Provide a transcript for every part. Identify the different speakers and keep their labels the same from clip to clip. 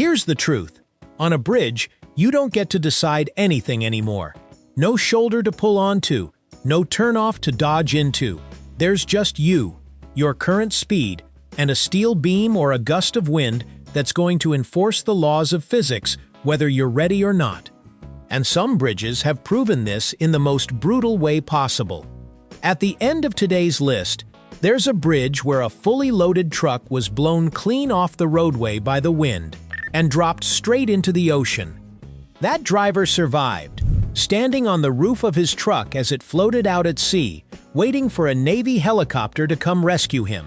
Speaker 1: Here's the truth. On a bridge, you don't get to decide anything anymore. No shoulder to pull onto, no turnoff to dodge into. There's just you, your current speed, and a steel beam or a gust of wind that's going to enforce the laws of physics, whether you're ready or not. And some bridges have proven this in the most brutal way possible. At the end of today's list, there's a bridge where a fully loaded truck was blown clean off the roadway by the wind and dropped straight into the ocean. That driver survived, standing on the roof of his truck as it floated out at sea, waiting for a Navy helicopter to come rescue him.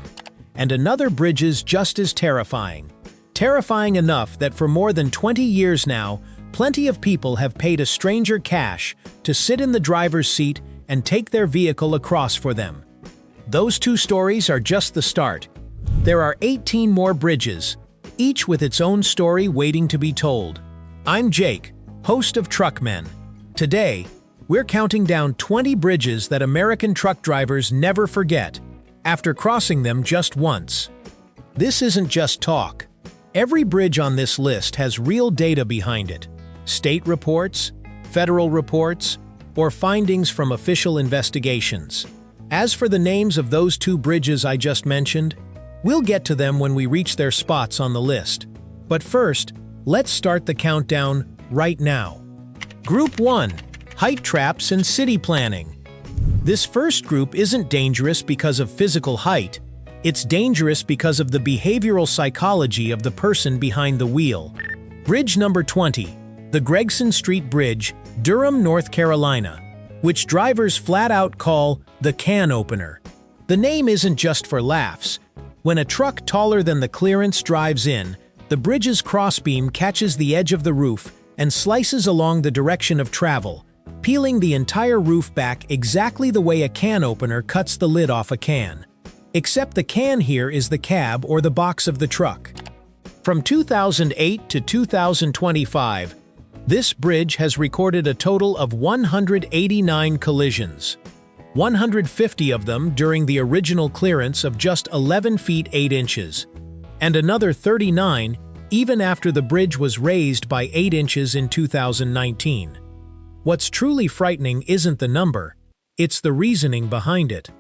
Speaker 1: And another bridge is just as terrifying. Terrifying enough that for more than 20 years now, plenty of people have paid a stranger cash to sit in the driver's seat and take their vehicle across for them. Those two stories are just the start. There are 18 more bridges, each with its own story waiting to be told. I'm Jake, host of Truckmen. Today, we're counting down 20 bridges that American truck drivers never forget, after crossing them just once. This isn't just talk. Every bridge on this list has real data behind it. State reports, federal reports, or findings from official investigations. As for the names of those two bridges I just mentioned, we'll get to them when we reach their spots on the list. But first, let's start the countdown right now. Group 1. Height traps and city planning. This first group isn't dangerous because of physical height. It's dangerous because of the behavioral psychology of the person behind the wheel. Bridge number 20. The Gregson Street Bridge, Durham, North Carolina, which drivers flat out call the can opener. The name isn't just for laughs. When a truck taller than the clearance drives in, the bridge's crossbeam catches the edge of the roof and slices along the direction of travel, peeling the entire roof back exactly the way a can opener cuts the lid off a can. Except the can here is the cab or the box of the truck. From 2008 to 2025, this bridge has recorded a total of 189 collisions, 150 of them during the original clearance of just 11 feet 8 inches, and another 39 even after the bridge was raised by 8 inches in 2019. What's truly frightening isn't the number, it's the reasoning behind it.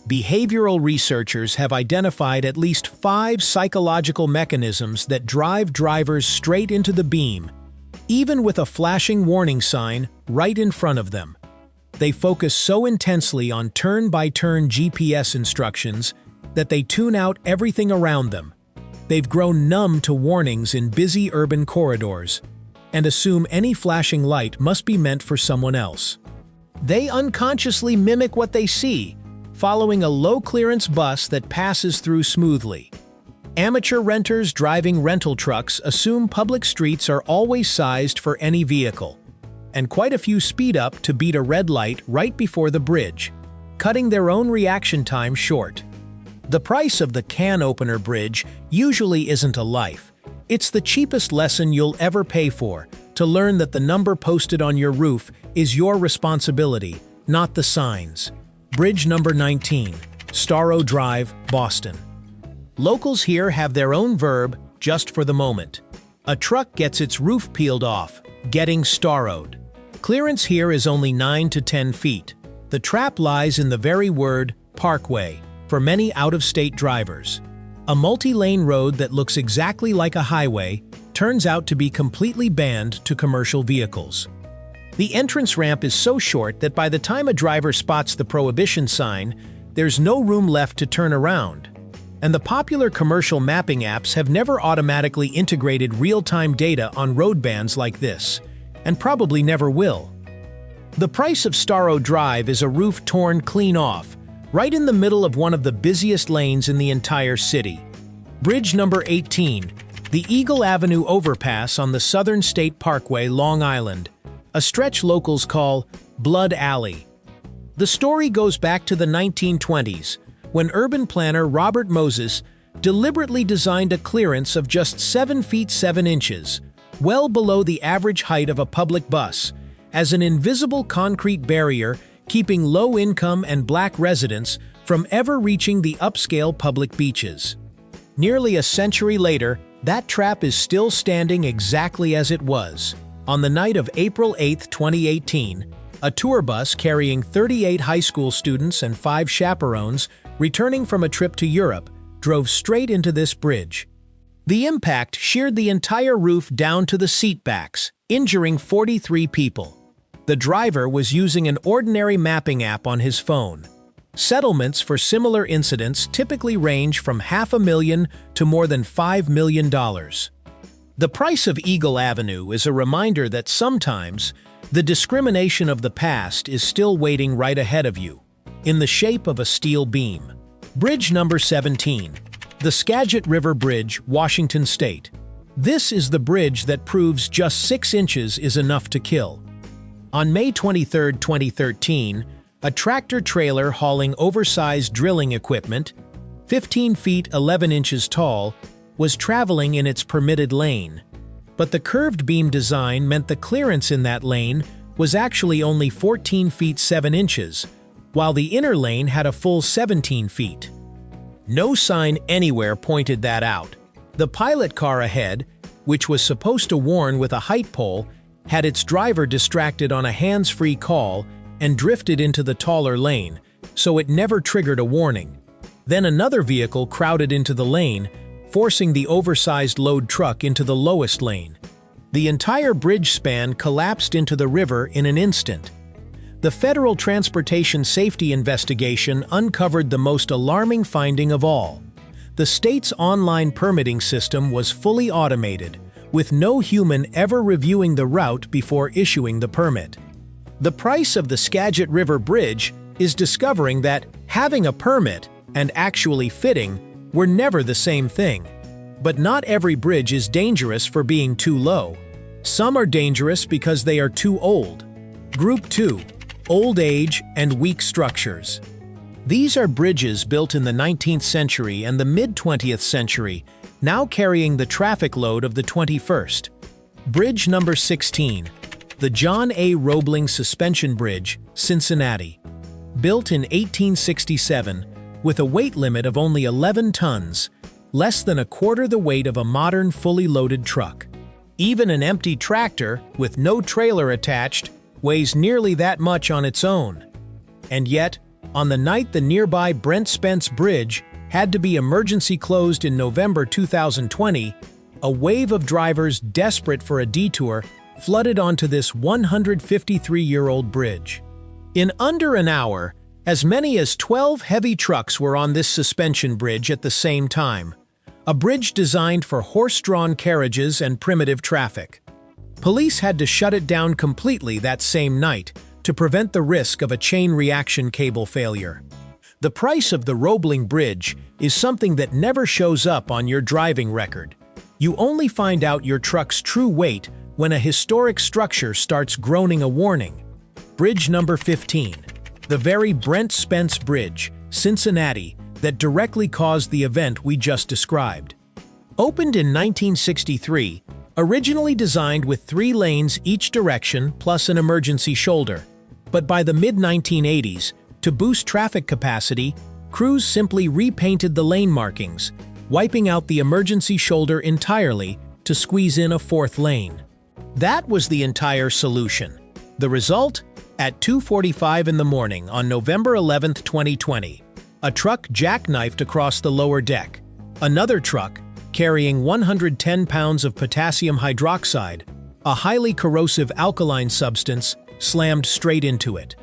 Speaker 1: Behavioral researchers have identified at least 5 psychological mechanisms that drive drivers straight into the beam, even with a flashing warning sign right in front of them. They focus so intensely on turn-by-turn GPS instructions that they tune out everything around them. They've grown numb to warnings in busy urban corridors and assume any flashing light must be meant for someone else. They unconsciously mimic what they see, following a low-clearance bus that passes through smoothly. Amateur renters driving rental trucks assume public streets are always sized for any vehicle, and quite a few speed up to beat a red light right before the bridge, cutting their own reaction time short. The price of the can opener bridge usually isn't a life. It's the cheapest lesson you'll ever pay for, to learn that the number posted on your roof is your responsibility, not the signs. Bridge number 19, Starro Drive, Boston. Locals here have their own verb just for the moment. A truck gets its roof peeled off, getting starroed. Clearance here is only 9 to 10 feet. The trap lies in the very word parkway for many out-of-state drivers. A multi-lane road that looks exactly like a highway turns out to be completely banned to commercial vehicles. The entrance ramp is so short that by the time a driver spots the prohibition sign, there's no room left to turn around. And the popular commercial mapping apps have never automatically integrated real-time data on road bans like this, and probably never will. The price of Starro Drive is a roof torn clean off, right in the middle of one of the busiest lanes in the entire city. Bridge number 18, the Eagle Avenue Overpass on the Southern State Parkway, Long Island, a stretch locals call Blood Alley. The story goes back to the 1920s, when urban planner Robert Moses deliberately designed a clearance of just 7 feet 7 inches, well below the average height of a public bus, as an invisible concrete barrier keeping low-income and black residents from ever reaching the upscale public beaches. Nearly a century later, That trap is still standing exactly as it was. On the night of April 8, 2018, a tour bus carrying 38 high school students and 5 chaperones returning from a trip to Europe drove straight into this bridge. The impact sheared the entire roof down to the seatbacks, injuring 43 people. The driver was using an ordinary mapping app on his phone. Settlements for similar incidents typically range from $500,000 to more than $5 million. The price of Eagle Avenue is a reminder that sometimes the discrimination of the past is still waiting right ahead of you, in the shape of a steel beam. Bridge number 17. The Skagit River Bridge, Washington State. This is the bridge that proves just 6 inches is enough to kill. On May 23, 2013, a tractor-trailer hauling oversized drilling equipment, 15 feet 11 inches tall, was traveling in its permitted lane. But the curved beam design meant the clearance in that lane was actually only 14 feet 7 inches, while the inner lane had a full 17 feet. No sign anywhere pointed that out. The pilot car ahead, which was supposed to warn with a height pole, had its driver distracted on a hands-free call and drifted into the taller lane, so it never triggered a warning. Then another vehicle crowded into the lane, forcing the oversized load truck into the lowest lane. The entire bridge span collapsed into the river in an instant. The Federal Transportation Safety Investigation uncovered the most alarming finding of all. The state's online permitting system was fully automated, with no human ever reviewing the route before issuing the permit. The price of the Skagit River Bridge is discovering that having a permit and actually fitting were never the same thing. But not every bridge is dangerous for being too low. Some are dangerous because they are too old. Group 2. Old age and weak structures. These are bridges built in the 19th century and the mid-20th century, now carrying the traffic load of the 21st. Bridge number 16. The John A. Roebling Suspension Bridge, Cincinnati. Built in 1867, with a weight limit of only 11 tons, less than a quarter the weight of a modern fully loaded truck. Even an empty tractor, with no trailer attached, weighs nearly that much on its own. And yet, on the night the nearby Brent Spence Bridge had to be emergency closed in November 2020, a wave of drivers desperate for a detour flooded onto this 153-year-old bridge. In under an hour, as many as 12 heavy trucks were on this suspension bridge at the same time, a bridge designed for horse-drawn carriages and primitive traffic. Police had to shut it down completely that same night to prevent the risk of a chain reaction cable failure. The price of the Roebling Bridge is something that never shows up on your driving record. You only find out your truck's true weight when a historic structure starts groaning a warning. Bridge number 15. The very Brent Spence Bridge, Cincinnati, that directly caused the event we just described. Opened in 1963, originally designed with 3 lanes each direction plus an emergency shoulder. But by the mid-1980s, to boost traffic capacity, crews simply repainted the lane markings, wiping out the emergency shoulder entirely to squeeze in a 4th lane. That was the entire solution. The result? At 2:45 in the morning on November 11, 2020, a truck jackknifed across the lower deck. Another truck, carrying 110 pounds of potassium hydroxide, a highly corrosive alkaline substance, slammed straight into it.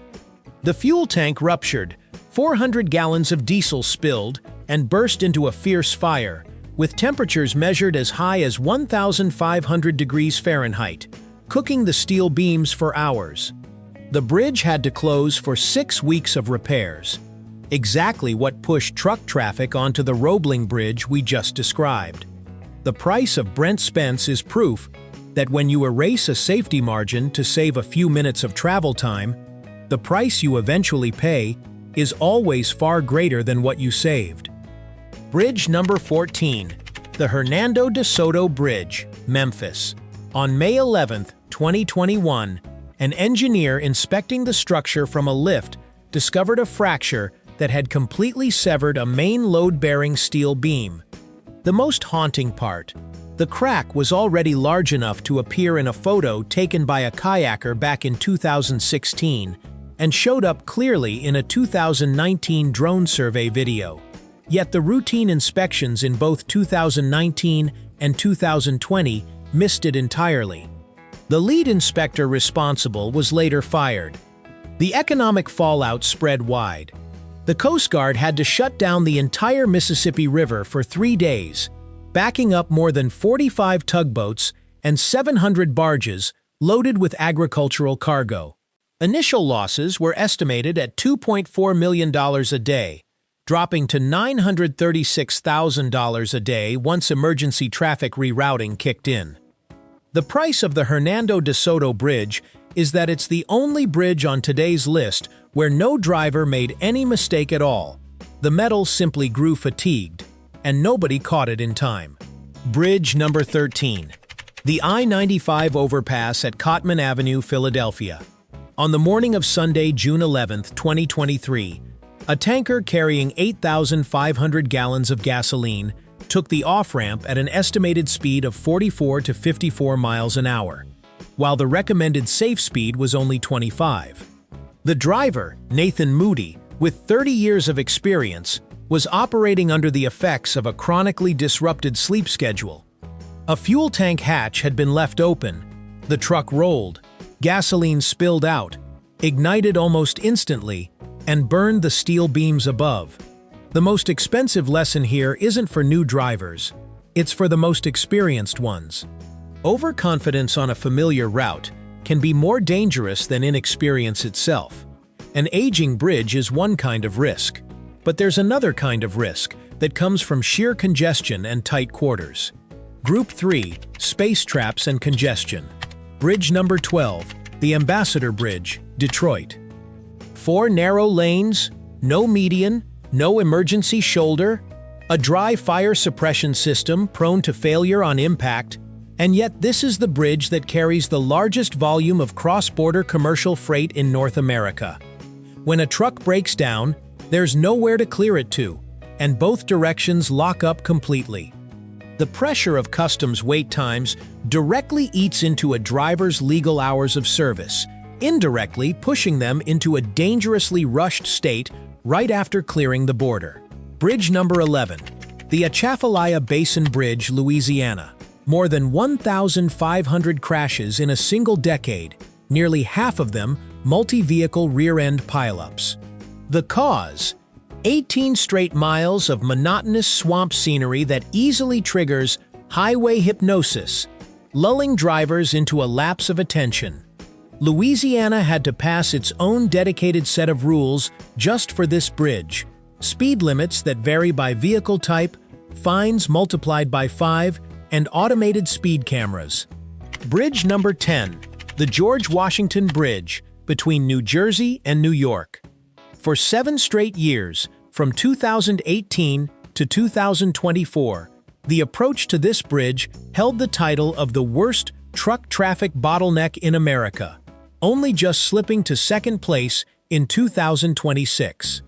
Speaker 1: The fuel tank ruptured, 400 gallons of diesel spilled, and burst into a fierce fire, with temperatures measured as high as 1,500 degrees Fahrenheit, cooking the steel beams for hours. The bridge had to close for 6 weeks of repairs, exactly what pushed truck traffic onto the Roebling Bridge we just described. The price of Brent Spence is proof that when you erase a safety margin to save a few minutes of travel time, the price you eventually pay is always far greater than what you saved. Bridge number 14. The Hernando de Soto Bridge, Memphis. On May 11, 2021, an engineer inspecting the structure from a lift discovered a fracture that had completely severed a main load-bearing steel beam. The most haunting part, The crack was already large enough to appear in a photo taken by a kayaker back in 2016 and showed up clearly in a 2019 drone survey video. Yet the routine inspections in both 2019 and 2020 missed it entirely. The lead inspector responsible was later fired. The economic fallout spread wide. The Coast Guard had to shut down the entire Mississippi River for 3 days, backing up more than 45 tugboats and 700 barges loaded with agricultural cargo. Initial losses were estimated at $2.4 million a day, dropping to $936,000 a day once emergency traffic rerouting kicked in. The price of the Hernando de Soto Bridge is that it's the only bridge on today's list where no driver made any mistake at all. The metal simply grew fatigued, and nobody caught it in time. Bridge number 13. The I-95 overpass at Cottman Avenue, Philadelphia. On the morning of Sunday, June 11, 2023, a tanker carrying 8,500 gallons of gasoline took the off-ramp at an estimated speed of 44 to 54 miles an hour, while the recommended safe speed was only 25. The driver, Nathan Moody, with 30 years of experience, was operating under the effects of a chronically disrupted sleep schedule. A fuel tank hatch had been left open. The truck rolled, gasoline spilled out, ignited almost instantly, and burned the steel beams above. The most expensive lesson here isn't for new drivers, it's for the most experienced ones. Overconfidence on a familiar route can be more dangerous than inexperience itself. An aging bridge is one kind of risk, but there's another kind of risk that comes from sheer congestion and tight quarters. Group 3, Space Traps and Congestion. Bridge number 12, the Ambassador Bridge, Detroit. 4 narrow lanes, no median, no emergency shoulder, a dry fire suppression system prone to failure on impact, and yet this is the bridge that carries the largest volume of cross-border commercial freight in North America. When a truck breaks down, there's nowhere to clear it to, and both directions lock up completely. The pressure of customs wait times directly eats into a driver's legal hours of service, indirectly pushing them into a dangerously rushed state right after clearing the border. Bridge number 11. The Atchafalaya Basin Bridge, Louisiana. More than 1,500 crashes in a single decade, nearly half of them multi-vehicle rear-end pileups. The cause? 18 straight miles of monotonous swamp scenery that easily triggers highway hypnosis, lulling drivers into a lapse of attention. Louisiana had to pass its own dedicated set of rules just for this bridge. Speed limits that vary by vehicle type, fines multiplied by 5, and automated speed cameras. Bridge number 10, the George Washington Bridge, between New Jersey and New York. For 7 straight years, from 2018 to 2024, the approach to this bridge held the title of the worst truck traffic bottleneck in America, only just slipping to second place in 2026.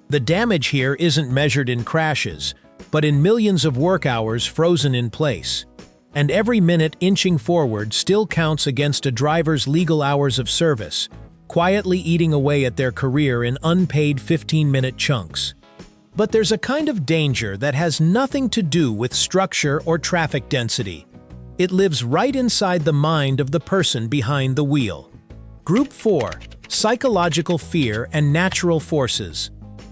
Speaker 1: The damage here isn't measured in crashes, but in millions of work hours frozen in place. And every minute inching forward still counts against a driver's legal hours of service, quietly eating away at their career in unpaid 15-minute chunks. But there's a kind of danger that has nothing to do with structure or traffic density. It lives right inside the mind of the person behind the wheel. Group 4, Psychological Fear and Natural Forces.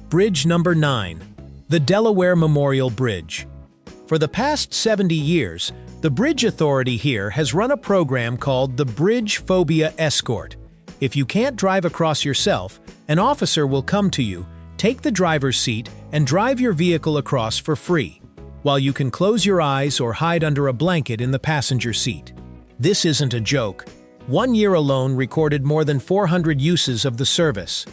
Speaker 1: Bridge number 9, the Delaware Memorial Bridge. For the past 70 years, the Bridge Authority here has run a program called the Bridge Phobia Escort. If you can't drive across yourself, an officer will come to you, take the driver's seat, and drive your vehicle across for free, while you can close your eyes or hide under a blanket in the passenger seat. This isn't a joke. 1 year alone recorded more than 400 uses of the service.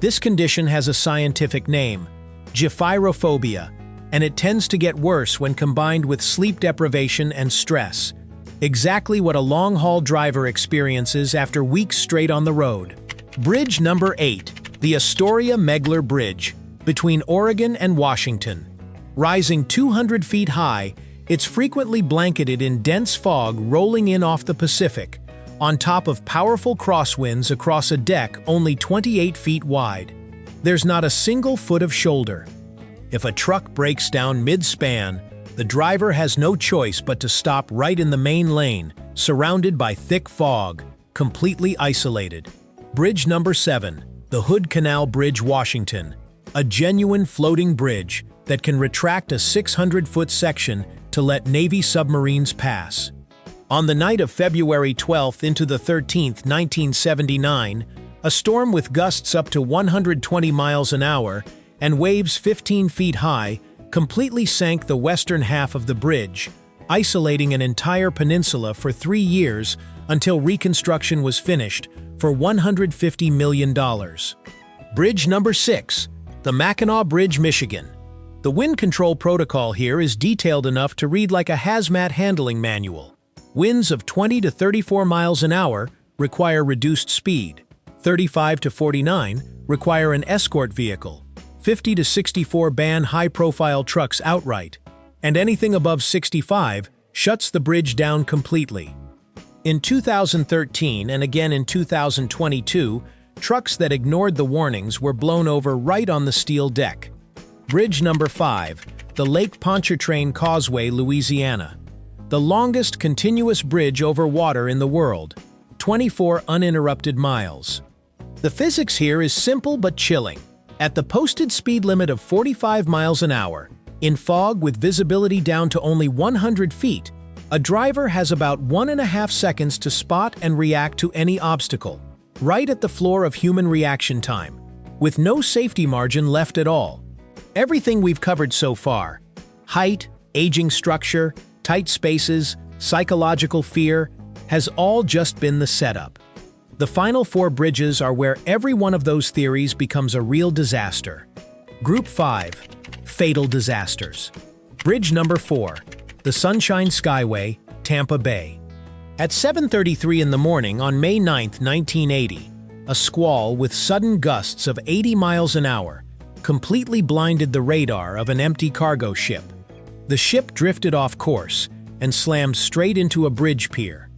Speaker 1: This condition has a scientific name, gyrophoria, and it tends to get worse when combined with sleep deprivation and stress. Exactly what a long-haul driver experiences after weeks straight on the road. Bridge number 8, the Astoria-Megler Bridge, between Oregon and Washington. Rising 200 feet high, It's frequently blanketed in dense fog rolling in off the Pacific, on top of powerful crosswinds across a deck only 28 feet wide. There's not a single foot of shoulder. If a truck breaks down mid-span, the driver has no choice but to stop right in the main lane, surrounded by thick fog, completely isolated. Bridge number 7, the Hood Canal Bridge, Washington. A genuine floating bridge that can retract a 600-foot section to let Navy submarines pass. On the night of February 12th into the 13th, 1979, a storm with gusts up to 120 miles an hour and waves 15 feet high completely sank the western half of the bridge, isolating an entire peninsula for 3 years until reconstruction was finished for $150 million. Bridge number 6, the Mackinac Bridge, Michigan. The wind control protocol here is detailed enough to read like a hazmat handling manual. Winds of 20 to 34 miles an hour require reduced speed. 35 to 49 require an escort vehicle. 50 to 64 ban high-profile trucks outright. And anything above 65 shuts the bridge down completely. In 2013 and again in 2022, trucks that ignored the warnings were blown over right on the steel deck. Bridge number 5, the Lake Pontchartrain Causeway, Louisiana. The longest continuous bridge over water in the world, 24 uninterrupted miles. The physics here is simple but chilling. At the posted speed limit of 45 miles an hour, in fog with visibility down to only 100 feet, a driver has about 1.5 seconds to spot and react to any obstacle, right at the floor of human reaction time, with no safety margin left at all. Everything we've covered so far – height, aging structure, tight spaces, psychological fear – has all just been the setup. The final 4 bridges are where every one of those theories becomes a real disaster. Group 5 – Fatal Disasters. Bridge number 4 – the Sunshine Skyway, Tampa Bay. At 7:33 in the morning on May 9, 1980, a squall with sudden gusts of 80 miles an hour completely blinded the radar of an empty cargo ship. The ship drifted off course and slammed straight into a bridge pier.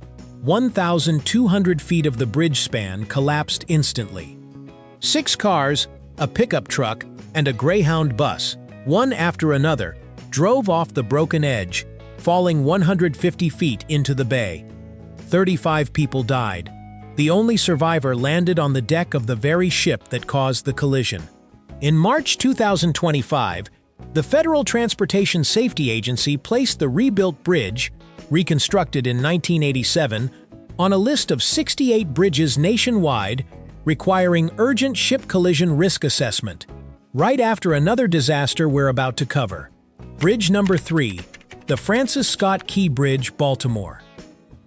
Speaker 1: 1,200 feet of the bridge span collapsed instantly. 6 cars, a pickup truck, and a Greyhound bus, one after another, drove off the broken edge, falling 150 feet into the bay. 35 people died. The only survivor landed on the deck of the very ship that caused the collision. In March 2025, the Federal Transportation Safety Agency placed the rebuilt bridge, reconstructed in 1987, on a list of 68 bridges nationwide requiring urgent ship collision risk assessment, right after another disaster we're about to cover. Bridge number 3, the Francis Scott Key Bridge, Baltimore.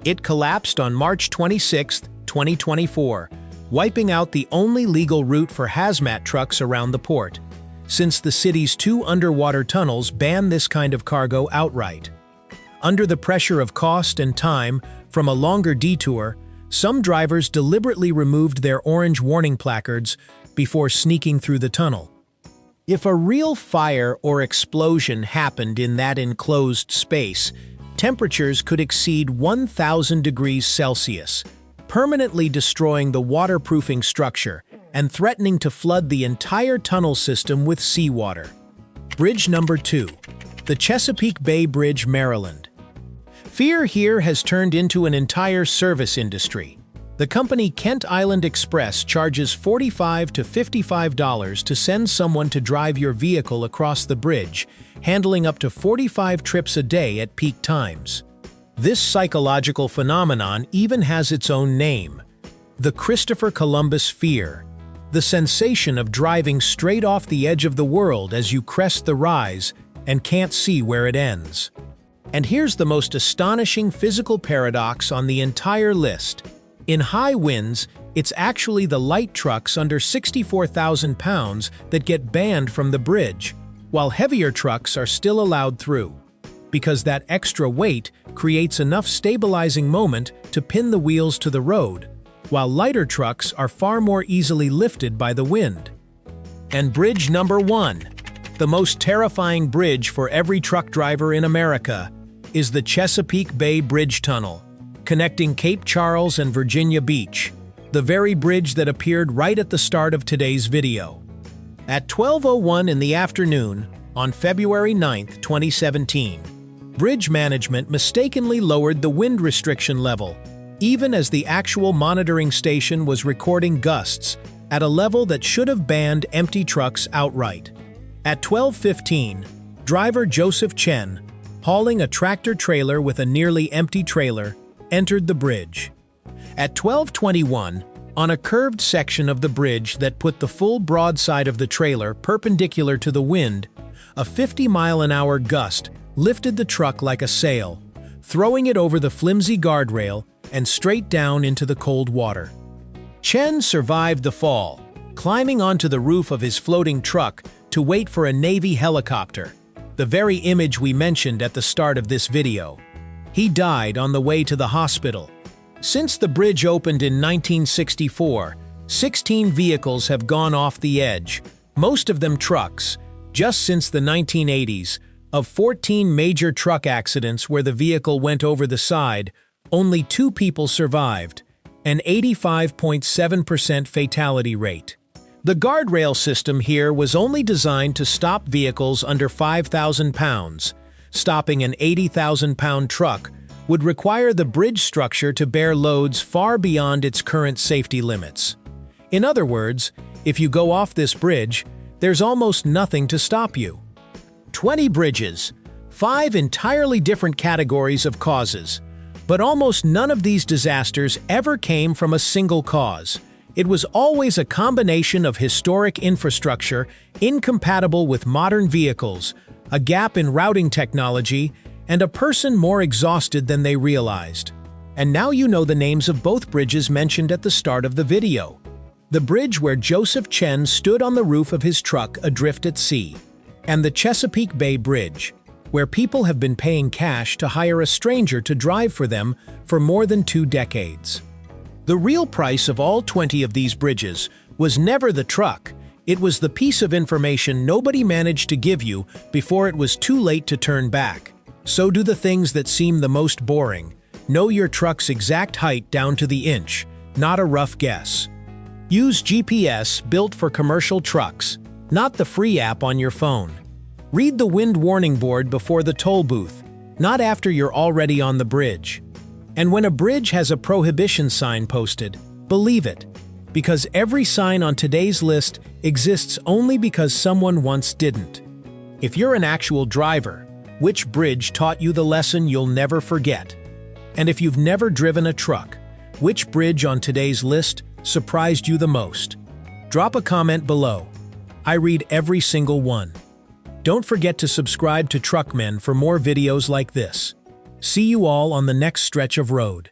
Speaker 1: It collapsed on March 26, 2024, wiping out the only legal route for hazmat trucks around the port, since the city's 2 underwater tunnels ban this kind of cargo outright. Under the pressure of cost and time from a longer detour, some drivers deliberately removed their orange warning placards before sneaking through the tunnel. If a real fire or explosion happened in that enclosed space, temperatures could exceed 1,000 degrees Celsius, permanently destroying the waterproofing structure and threatening to flood the entire tunnel system with seawater. Bridge number 2, the Chesapeake Bay Bridge, Maryland. Fear here has turned into an entire service industry. The company Kent Island Express charges $45 to $55 to send someone to drive your vehicle across the bridge, handling up to 45 trips a day at peak times. This psychological phenomenon even has its own name: the Christopher Columbus fear, the sensation of driving straight off the edge of the world as you crest the rise and can't see where it ends. And here's the most astonishing physical paradox on the entire list. In high winds, it's actually the light trucks under 64,000 pounds that get banned from the bridge, while heavier trucks are still allowed through, because that extra weight creates enough stabilizing moment to pin the wheels to the road, while lighter trucks are far more easily lifted by the wind. And bridge number 1, the most terrifying bridge for every truck driver in America, is the Chesapeake Bay Bridge Tunnel, connecting Cape Charles and Virginia Beach, the very bridge that appeared right at the start of today's video. At 12:01 in the afternoon, on February 9, 2017, bridge management mistakenly lowered the wind restriction level, even as the actual monitoring station was recording gusts at a level that should have banned empty trucks outright. At 12:15, driver Joseph Chen, hauling a tractor-trailer with a nearly empty trailer, entered the bridge. At 12:21, on a curved section of the bridge that put the full broadside of the trailer perpendicular to the wind, a 50-mile-an-hour gust lifted the truck like a sail, throwing it over the flimsy guardrail and straight down into the cold water. Chen survived the fall, climbing onto the roof of his floating truck to wait for a Navy helicopter, the very image we mentioned at the start of this video. He died on the way to the hospital. Since the bridge opened in 1964, 16 vehicles have gone off the edge, most of them trucks. Just since the 1980s, of 14 major truck accidents where the vehicle went over the side, only 2 people survived, an 85.7% fatality rate. The guardrail system here was only designed to stop vehicles under 5,000 pounds. Stopping an 80,000-pound truck would require the bridge structure to bear loads far beyond its current safety limits. In other words, if you go off this bridge, there's almost nothing to stop you. 20 bridges, 5 entirely different categories of causes. But almost none of these disasters ever came from a single cause. It was always a combination of historic infrastructure incompatible with modern vehicles, a gap in routing technology, and a person more exhausted than they realized. And now you know the names of both bridges mentioned at the start of the video. The bridge where Joseph Chen stood on the roof of his truck adrift at sea, and the Chesapeake Bay Bridge, where people have been paying cash to hire a stranger to drive for them for more than 2 decades. The real price of all 20 of these bridges was never the truck. It was the piece of information nobody managed to give you before it was too late to turn back. So do the things that seem the most boring. Know your truck's exact height down to the inch, not a rough guess. Use GPS built for commercial trucks, not the free app on your phone. Read the wind warning board before the toll booth, not after you're already on the bridge. And when a bridge has a prohibition sign posted, believe it, because every sign on today's list exists only because someone once didn't. If you're an actual driver, which bridge taught you the lesson you'll never forget? And if you've never driven a truck, which bridge on today's list surprised you the most? Drop a comment below. I read every single one. Don't forget to subscribe to Truckmen for more videos like this. See you all on the next stretch of road.